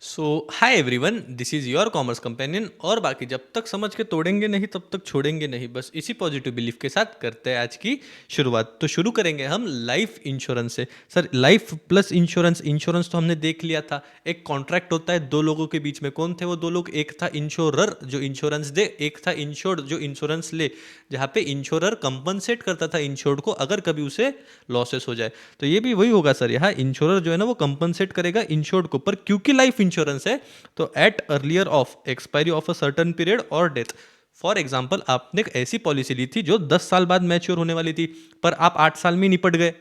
So hi everyone, this is your commerce companion. और बाकी जब तक समझ के तोड़ेंगे नहीं तब तक छोड़ेंगे नहीं, बस इसी पॉजिटिव बिलीफ के साथ करते हैं आज की शुरुआत। तो शुरू करेंगे हम लाइफ इंश्योरेंस से। Sir, life plus insurance, insurance तो हमने देख लिया था। एक कॉन्ट्रैक्ट होता है दो लोगों के बीच में। कौन थे वो दो लोग? एक था इंश्योरर जो इंश्योरेंस दे, एक था इंश्योर्ड जो इंश्योरेंस ले, जहाँ पे इंश्योरर कंपनसेट करता था इंश्योर्ड को अगर कभी उसे लॉसेस हो जाए। तो ये भी वही होगा सर, यहाँ इंश्योरर जो है ना वो कंपनसेट करेगा इंश्योर्ड को। पर क्योंकि लाइफ इंश्योरेंस है तो at earlier of expiry of a certain period और डेथ। फॉर एग्जाम्पल, आपने एक ऐसी पॉलिसी ली थी जो 10 साल बाद मैच्योर होने वाली थी, पर आप 8 साल में निपट गए,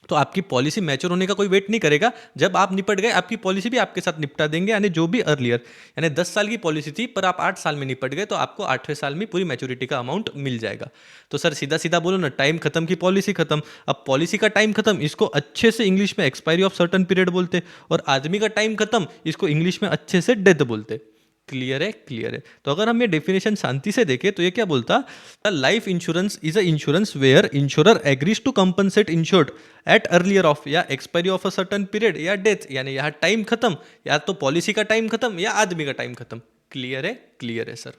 तो आपकी पॉलिसी मैच्योर होने का कोई वेट नहीं करेगा। जब आप निपट गए आपकी पॉलिसी भी आपके साथ निपटा देंगे, यानी जो भी अर्लियर, यानी 10 साल की पॉलिसी थी पर आप 8 साल में निपट गए तो आपको 8वें साल में पूरी मैच्योरिटी का अमाउंट मिल जाएगा। तो सर सीधा सीधा बोलो ना, टाइम खत्म की पॉलिसी खत्म। अब पॉलिसी का टाइम खत्म, इसको अच्छे से इंग्लिश में एक्सपायरी ऑफ सर्टन पीरियड बोलते, और आदमी का टाइम खत्म, इसको इंग्लिश में अच्छे से डेथ बोलते। क्लियर है? क्लियर है। तो अगर हम ये डेफिनेशन शांति से देखें तो ये क्या बोलता? Life insurance is a insurance where insurer agrees to compensate insured at earlier of या expiry of a certain period या डेथ, यानी यहाँ टाइम खत्म, या तो पॉलिसी का टाइम खत्म या आदमी का टाइम खत्म। क्लियर है? क्लियर है सर।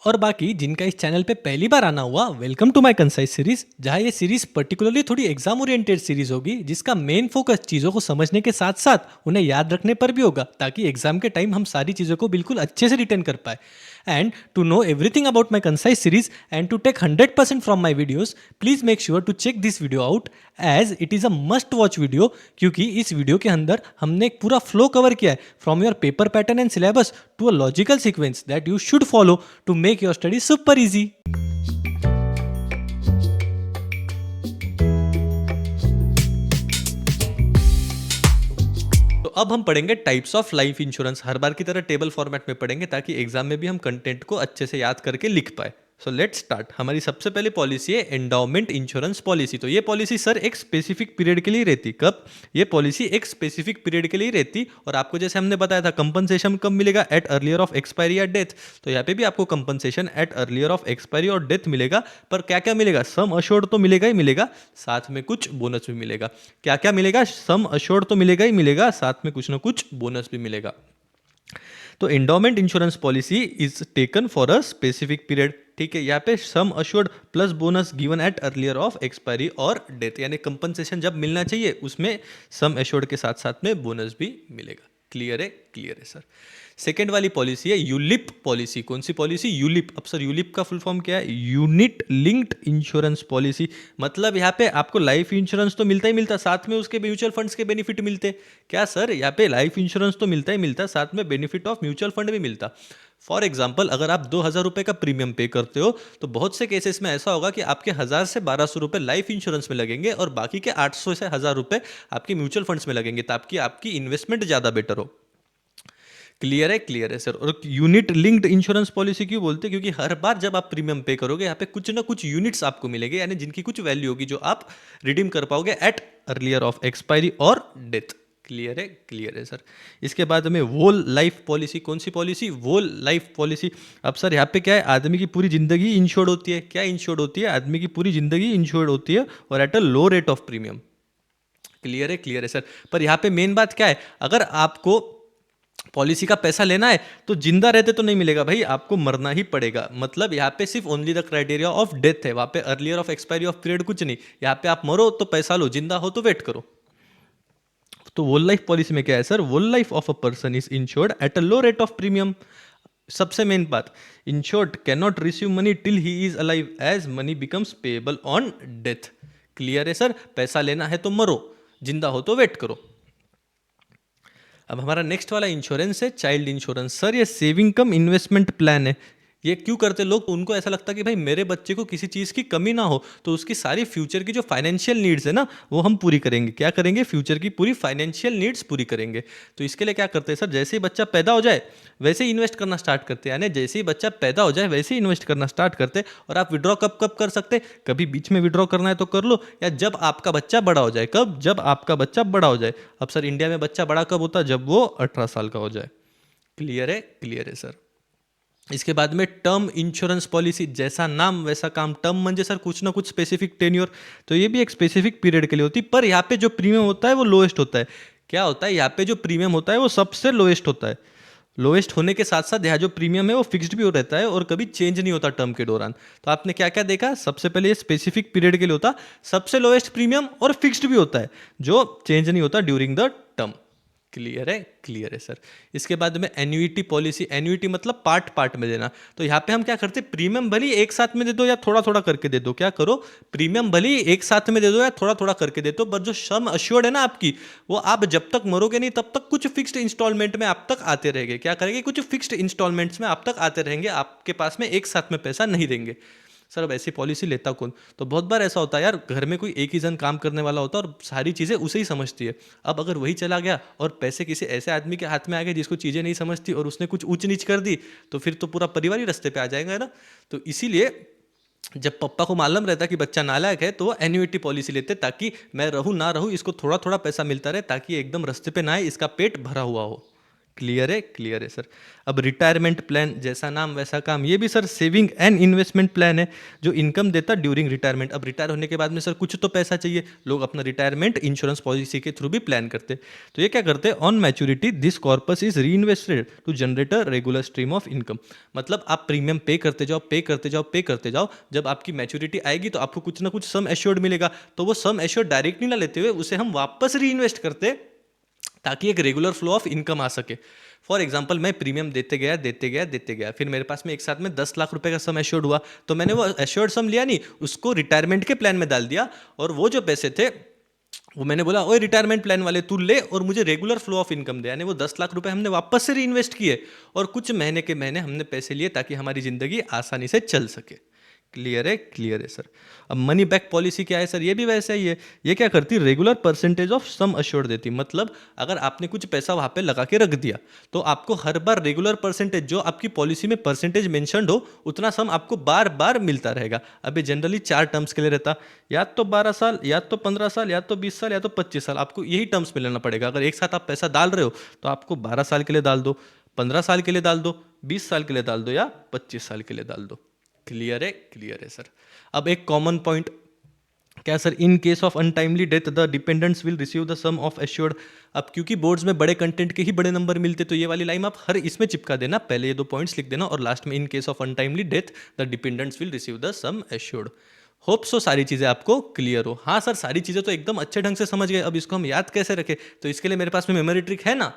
और बाकी जिनका इस चैनल पे पहली बार आना हुआ, welcome to my concise series, जहां ये सीरीज पर्टिकुलरली थोड़ी एग्जाम ओरिएंटेड सीरीज होगी, जिसका मेन फोकस चीज़ों को समझने के साथ साथ उन्हें याद रखने पर भी होगा, ताकि एग्जाम के टाइम हम सारी चीज़ों को बिल्कुल अच्छे से रिटेन कर पाए। And to know everything about my concise series and to take 100% from my videos, please make sure to check this video out as it is a must watch video, क्योंकि इस वीडियो के अंदर हमने एक पूरा flow cover किया है from your paper pattern and syllabus to a logical sequence that you should follow to make your study super easy. तो अब हम पढ़ेंगे टाइप्स ऑफ लाइफ इंश्योरेंस। हर बार की तरह टेबल फॉर्मेट में पढ़ेंगे ताकि एग्जाम में भी हम कंटेंट को अच्छे से याद करके लिख पाए। So let's start. हमारी सबसे पहली पॉलिसी है एंडाउमेंट इंश्योरेंस पॉलिसी। तो ये पॉलिसी सर एक स्पेसिफिक पीरियड के लिए रहती। कब? ये पॉलिसी एक स्पेसिफिक पीरियड के लिए रहती, और आपको जैसे हमने बताया था कंपनसेशन कब मिलेगा? एट अर्लियर ऑफ एक्सपायरी या डेथ। तो यहाँ पे भी आपको compensation at earlier of expiry और डेथ मिलेगा। पर क्या क्या मिलेगा? सम अश्योर्ड तो मिलेगा ही मिलेगा, साथ में कुछ बोनस भी मिलेगा। क्या क्या मिलेगा? सम अश्योर्ड तो मिलेगा ही मिलेगा, साथ में कुछ ना कुछ बोनस भी मिलेगा। तो endowment insurance policy is taken for a specific period. ठीक है, यहाँ पे sum assured plus bonus given at earlier of expiry और डेथ, यानी कंपनसेशन जब मिलना चाहिए उसमें सम अश्योर्ड के साथ साथ में बोनस भी मिलेगा। क्लियर है? क्लियर है सर। सेकेंड वाली पॉलिसी है यूलिप पॉलिसी। कौन सी पॉलिसी? यूलिप। अब सर यूलिप का फुल फॉर्म क्या है? Unit linked insurance policy. मतलब यहाँ पे आपको लाइफ इंश्योरेंस तो मिलता ही मिलता, साथ में उसके म्यूचुअल फंड्स के बेनिफिट मिलते। क्या सर? यहाँ पे लाइफ इंश्योरेंस तो मिलता ही मिलता, साथ में बेनिफिट ऑफ म्यूचुअल फंड भी मिलता। फॉर एग्जाम्पल, अगर आप 2,000 रुपये का प्रीमियम पे करते हो तो बहुत से केसेस में ऐसा होगा कि आपके 1,000 से 1,200 रुपये लाइफ इंश्योरेंस में लगेंगे और बाकी के 800 से 1,000 रुपये आपके म्यूचुअल फंड्स में लगेंगे, ताकि आपकी इन्वेस्टमेंट ज़्यादा बेटर हो। क्लियर है? क्लियर है सर। और यूनिट लिंक्ड इंश्योरेंस पॉलिसी क्यों बोलते हैं? क्योंकि हर बार जब आप प्रीमियम पे करोगे यहाँ पे कुछ ना कुछ यूनिट्स आपको मिलेंगे, यानी जिनकी कुछ वैल्यू होगी जो आप रिडीम कर पाओगे एट अर्लियर ऑफ एक्सपायरी और डेथ। क्लियर है? क्लियर है सर। इसके बाद हमें वोल लाइफ पॉलिसी। कौन सी पॉलिसी? वोल लाइफ पॉलिसी। अब सर यहाँ पे क्या है? आदमी की पूरी जिंदगी इंश्योर्ड होती है। क्या इंश्योर्ड होती है? आदमी की पूरी जिंदगी इंश्योर्ड होती है, और eight a low rate of premium. Clear है? क्लियर है सर। पर यहाँ पे मेन बात क्या है? अगर आपको पॉलिसी का पैसा लेना है तो जिंदा रहते तो नहीं मिलेगा भाई, आपको मरना ही पड़ेगा। मतलब यहाँ पे सिर्फ only the criteria of death है, वहाँ पे earlier of expiry of period कुछ नहीं। यहाँ पे आप मरो तो पैसा लो, जिंदा हो तो वेट करो। तो वोल लाइफ पॉलिसी में क्या है sir? Whole life of a person is insured at a low rate of premium. सबसे मेन बात, insured cannot receive money till he is alive as money becomes payable on death. Clear है sir? पैसा लेना है तो मरो, जिंदा हो तो वेट करो। अब हमारा नेक्स्ट वाला इंश्योरेंस है चाइल्ड इंश्योरेंस। सर ये सेविंग कम इन्वेस्टमेंट प्लान है। ये क्यों करते लोग? उनको ऐसा लगता है कि भाई मेरे बच्चे को किसी चीज़ की कमी ना हो, तो उसकी सारी फ्यूचर की जो फाइनेंशियल नीड्स है ना वो हम पूरी करेंगे। क्या करेंगे? फ्यूचर की पूरी फाइनेंशियल नीड्स पूरी करेंगे। तो इसके लिए क्या करते हैं सर? जैसे ही बच्चा पैदा हो जाए वैसे ही इन्वेस्ट करना स्टार्ट करते हैं, यानी जैसे ही बच्चा पैदा हो जाए वैसे ही इन्वेस्ट करना स्टार्ट करते हैं। और आप विड्रॉ कब कब कर सकते हैं? कभी बीच में विड्रॉ करना है तो कर लो, या जब आपका बच्चा बड़ा हो जाए। कब? जब आपका बच्चा बड़ा हो जाए। अब सर इंडिया में बच्चा बड़ा कब होता है? जब वो 18 साल का हो जाए। क्लियर है? क्लियर है सर। इसके बाद में टर्म इंश्योरेंस पॉलिसी। जैसा नाम वैसा काम। टर्म म्हणजे सर कुछ ना कुछ स्पेसिफिक टेन्योर, तो ये भी एक स्पेसिफिक पीरियड के लिए होती है, पर यहाँ पे जो प्रीमियम होता है वो लोएस्ट होता है। क्या होता है यहाँ पे जो प्रीमियम होता है वो सबसे लोएस्ट होता है। लोएस्ट होने के साथ साथ यहाँ जो प्रीमियम है वो फिक्स्ड भी हो रहता है और कभी चेंज नहीं होता टर्म के दौरान। तो आपने क्या क्या देखा, सबसे पहले ये स्पेसिफिक पीरियड के लिए होता, सबसे लोएस्ट प्रीमियम और फिक्स्ड भी होता है जो चेंज नहीं होता ड्यूरिंग द टर्म। क्लियर है, क्लियर है सर। इसके बाद में एन्युइटी पॉलिसी, एन्युइटी मतलब पार्ट पार्ट में देना। तो यहाँ पे हम क्या करते हैं, प्रीमियम भले ही एक साथ में दे दो या थोड़ा थोड़ा करके दे दो, क्या करो प्रीमियम भले ही एक साथ में दे दो या थोड़ा थोड़ा करके दे दो, बट जो सम अश्योर्ड है ना आपकी, वो आप जब तक मरोगे नहीं तब तक कुछ फिक्स्ड इंस्टॉलमेंट में आप तक आते रहेंगे। क्या करेंगे, कुछ फिक्स्ड इंस्टॉलमेंट्स में आप तक आते रहेंगे, आपके पास में एक साथ में पैसा नहीं देंगे। सर अब ऐसी पॉलिसी लेता कौन? तो बहुत बार ऐसा होता है यार, घर में कोई एक ही जन काम करने वाला होता है और सारी चीज़ें उसे ही समझती है। अब अगर वही चला गया और पैसे किसी ऐसे आदमी के हाथ में आ गए जिसको चीज़ें नहीं समझती और उसने कुछ ऊंच नीच कर दी, तो फिर तो पूरा परिवार ही रास्ते पे आ जाएगा, है ना। तो इसीलिए जब पप्पा को मालूम रहता कि बच्चा नालायक है तो वो एन्युइटी पॉलिसी लेते, ताकि मैं रहूं ना रहूं इसको थोड़ा थोड़ा पैसा मिलता रहे, ताकि ये एकदम रास्ते पे ना आए, इसका पेट भरा हुआ हो। क्लियर है, क्लियर है सर। अब रिटायरमेंट प्लान, जैसा नाम वैसा काम, ये भी sir saving and investment plan है जो इनकम देता ड्यूरिंग रिटायरमेंट। अब रिटायर होने के बाद में सर कुछ तो पैसा चाहिए, लोग अपना रिटायरमेंट इंश्योरेंस पॉलिसी के थ्रू भी प्लान करते। तो ये क्या करते हैं, on maturity this corpus is reinvested to generate a regular stream of income. मतलब आप प्रीमियम पे करते जाओ, पे करते जाओ, पे करते जाओ, जब आपकी मैच्योरिटी आएगी तो आपको कुछ ना कुछ सम एश्योर्ड मिलेगा। तो वो सम एश्योर्ड डायरेक्टली ना लेते हुए उसे हम वापस री इन्वेस्ट करते, ताकि एक रेगुलर फ्लो ऑफ इनकम आ सके। फॉर एग्जाम्पल मैं प्रीमियम देते गया देते गया देते गया, फिर मेरे पास में एक साथ में 10 लाख रुपए का सम एश्योर्ड हुआ, तो मैंने वो एश्योर्ड सम लिया नहीं, उसको रिटायरमेंट के प्लान में डाल दिया, और वो जो पैसे थे वो मैंने बोला ओए रिटायरमेंट प्लान वाले तू ले और मुझे रेगुलर फ्लो ऑफ इनकम दे। यानी वो 10 लाख रुपए हमने वापस से री इन्वेस्ट किए और कुछ महीने के महीने हमने पैसे लिए ताकि हमारी जिंदगी आसानी से चल सके। क्लियर है, क्लियर है सर। अब मनी बैक पॉलिसी क्या है सर, ये भी वैसे ही है। ये क्या करती है, regular percentage of sum assured देती। मतलब अगर आपने कुछ पैसा वहां पे लगा के रख दिया तो आपको हर बार रेगुलर परसेंटेज, जो आपकी पॉलिसी में परसेंटेज मेंशन्ड हो, उतना सम आपको बार बार मिलता रहेगा। अभी जनरली 4 टर्म्स के लिए रहता, या तो 12 साल, या तो 15 साल, या तो 20 साल, या तो 25 साल, आपको यही टर्म्स में लेना पड़ेगा। अगर एक साथ आप पैसा डाल रहे हो तो आपको 12 साल के लिए डाल दो, 15 साल के लिए डाल दो, 20 साल के लिए डाल दो, या 25 साल के लिए डाल दो। क्लियर है, क्लियर है सर। अब एक कॉमन पॉइंट क्या sir, in case of untimely death the dependents will receive the sum of assured. अब क्योंकि बोर्ड्स में बड़े कंटेंट के ही बड़े नंबर मिलते, तो ये वाली लाइन आप हर इसमें चिपका देना, पहले ये 2 पॉइंट्स लिख देना और लास्ट में इन case of untimely death the dependents will receive the sum assured. Hope so सारी चीजें आपको क्लियर हो। हाँ सर, सारी चीजें तो एकदम अच्छे ढंग से समझ गए। अब इसको हम याद कैसे रखें, तो इसके लिए मेरे पास में मेमोरी ट्रिक है ना।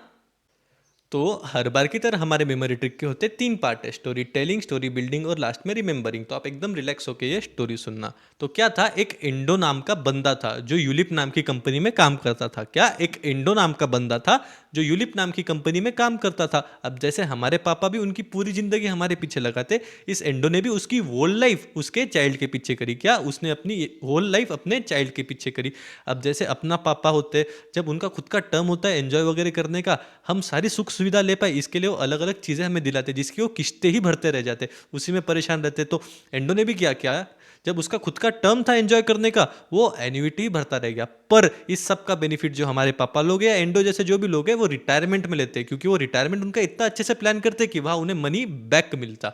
तो हर बार की तरह हमारे मेमोरी ट्रिक के होते 3 पार्ट है, स्टोरी टेलिंग, स्टोरी बिल्डिंग और लास्ट में रिमेंबरिंग। तो आप एकदम रिलैक्स होके ये स्टोरी सुनना। तो क्या था, एक इंडो नाम का बंदा था जो यूलिप नाम की कंपनी में काम करता था। क्या, एक इंडो नाम का बंदा था जो यूलिप नाम की कंपनी में काम करता था। अब जैसे हमारे पापा भी उनकी पूरी जिंदगी हमारे पीछे लगाते, इस इंडो ने भी उसकी होल लाइफ उसके चाइल्ड के पीछे करी। क्या, उसने अपनी होल लाइफ अपने चाइल्ड के पीछे करी। अब जैसे अपना पापा होते, जब उनका खुद का टर्म होता है एंजॉय वगैरह करने का, हम सारी सुख सुविधा ले पाए, इसके लिए वो अलग अलग चीजें हमें दिलाते, जिसकी वो किस्तें ही भरते रह जाते, उसी में परेशान रहते। तो एंडो ने भी क्या किया, जब उसका खुद का टर्म था एंजॉय करने का, वो एन्युइटी भरता रह गया। पर इस सब का बेनिफिट जो हमारे पापा लोग या एंडो जैसे जो भी लोग हैं वो रिटायरमेंट में लेते हैं, क्योंकि वो रिटायरमेंट उनका इतना अच्छे से प्लान करते कि वहां उन्हें मनी बैक मिलता।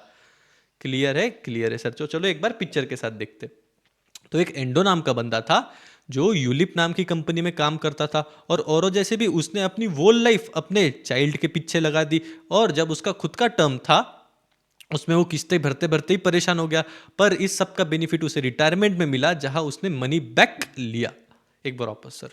क्लियर है, क्लियर है सर। तो चलो एक बार पिक्चर के साथ देखते। तो एक एंडो नाम का बंदा था जो यूलिप नाम की कंपनी में काम करता था, और औरों जैसे भी उसने अपनी वोल लाइफ अपने चाइल्ड के पीछे लगा दी, और जब उसका खुद का टर्म था उसमें वो किस्तें भरते भरते ही परेशान हो गया। पर इस सब का बेनिफिट उसे रिटायरमेंट में मिला, जहां उसने मनी बैक लिया। एक बार वापस सर।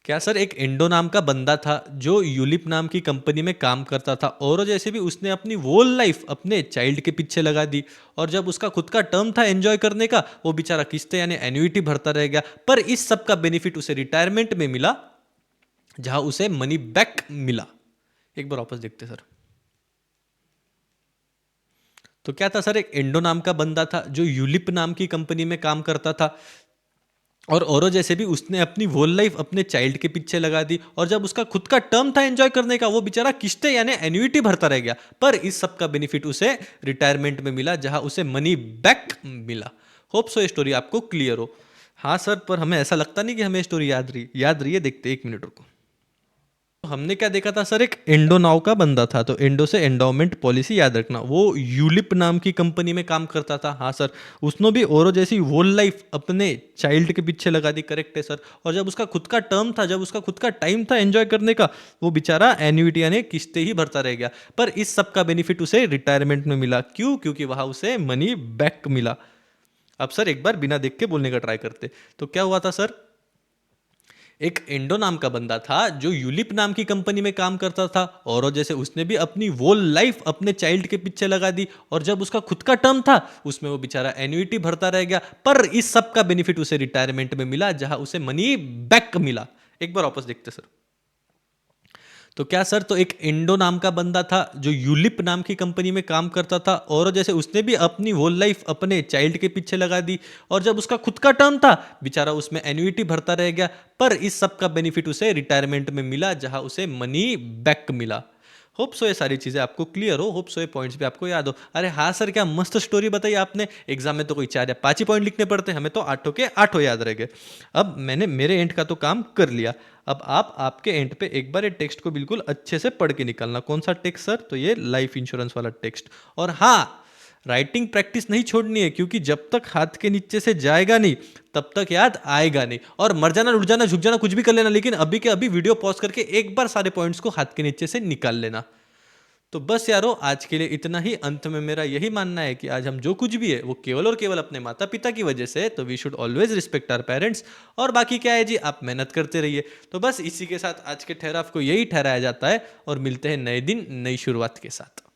क्या सर, एक इंडो नाम का बंदा था जो यूलिप नाम की कंपनी में काम करता था, और जैसे भी उसने अपनी वोल लाइफ अपने चाइल्ड के पीछे लगा दी, और जब उसका खुद का टर्म था एंजॉय करने का, वो बेचारा किस्तें यानी एन्युइटी भरता रह गया। पर इस सब का बेनिफिट उसे रिटायरमेंट में मिला, जहां उसे मनी बैक मिला। एक बार वापस देखते सर। तो क्या था सर, एक इंडो नाम का बंदा था जो यूलिप नाम की कंपनी में काम करता था, और औरों जैसे भी उसने अपनी होल लाइफ अपने चाइल्ड के पीछे लगा दी, और जब उसका खुद का टर्म था एंजॉय करने का, वो बेचारा किस्तें यानी एन्युइटी भरता रह गया। पर इस सब का बेनिफिट उसे रिटायरमेंट में मिला, जहां उसे मनी बैक मिला। होप सो ये स्टोरी आपको क्लियर हो। हाँ सर, पर हमें ऐसा लगता नहीं कि हमें स्टोरी याद रही है। देखते 1 मिनट रुको। तो हमने क्या देखा था सर, एक एंडो नाव का बंदा था, तो एंडो से एंडोमेंट पॉलिसी याद रखना, वो यूलिप नाम की कंपनी में काम करता था। हाँ सर, उसने भी औरों जैसी होल लाइफ अपने चाइल्ड के पीछे लगा दी। करेक्ट है सर। और जब उसका खुद का टर्म था, जब उसका खुद का टाइम था एंजॉय करने का, वो बेचारा एन्युइटी यानी किस्तें ही भरता रह गया। पर इस सब का बेनिफिट उसे रिटायरमेंट में मिला। क्यों? क्योंकि वहां उसे मनी बैक मिला। अब सर एक बार बिना देख के बोलने का ट्राई करते। तो क्या हुआ था सर, एक एंडो नाम का बंदा था जो यूलिप नाम की कंपनी में काम करता था, और जैसे उसने भी अपनी वो लाइफ अपने चाइल्ड के पीछे लगा दी, और जब उसका खुद का टर्म था उसमें वो बेचारा एन्युइटी भरता रह गया। पर इस सब का बेनिफिट उसे रिटायरमेंट में मिला, जहां उसे मनी बैक मिला। एक बार वापस देखते सर। तो क्या सर, तो एक इंडो नाम का बंदा था जो यूलिप नाम की कंपनी में काम करता था, और जैसे उसने भी अपनी होल लाइफ अपने चाइल्ड के पीछे लगा दी, और जब उसका खुद का टर्म था बेचारा उसमें एन्युइटी भरता रह गया। पर इस सब का बेनिफिट उसे रिटायरमेंट में मिला, जहां उसे मनी बैक मिला। होप सो ये सारी चीजें आपको क्लियर हो, होप सो ये पॉइंट्स भी आपको याद हो। अरे हाँ सर, क्या मस्त स्टोरी बताई आपने। एग्जाम में तो कोई 4 या 5 ही पॉइंट लिखने पड़ते, हमें तो 8 के 8 याद रह गए। अब मैंने मेरे एंड का तो काम कर लिया। अब आप आपके एंड पे एक बार ये टेक्स्ट को बिल्कुल अच्छे से पढ़ के निकालना। कौन सा टेक्स्ट सर? तो ये लाइफ इंश्योरेंस वाला टेक्स्ट। और हाँ, राइटिंग प्रैक्टिस नहीं छोड़नी है, क्योंकि जब तक हाथ के नीचे से जाएगा नहीं तब तक याद आएगा नहीं। और मर जाना, उड़ जाना, झुक जाना, कुछ भी कर लेना, लेकिन अभी के अभी वीडियो पॉज करके एक बार सारे पॉइंट्स को हाथ के नीचे से निकाल लेना। तो बस यारो, आज के लिए इतना ही। अंत में मेरा यही मानना है कि आज हम जो कुछ भी है वो केवल और केवल अपने माता पिता की वजह से है, तो we should always respect our parents. और बाकी क्या है जी, आप मेहनत करते रहिए। तो बस इसी के साथ आज के ठहराव को यही ठहराया जाता है, और मिलते हैं नए दिन नई शुरुआत के साथ।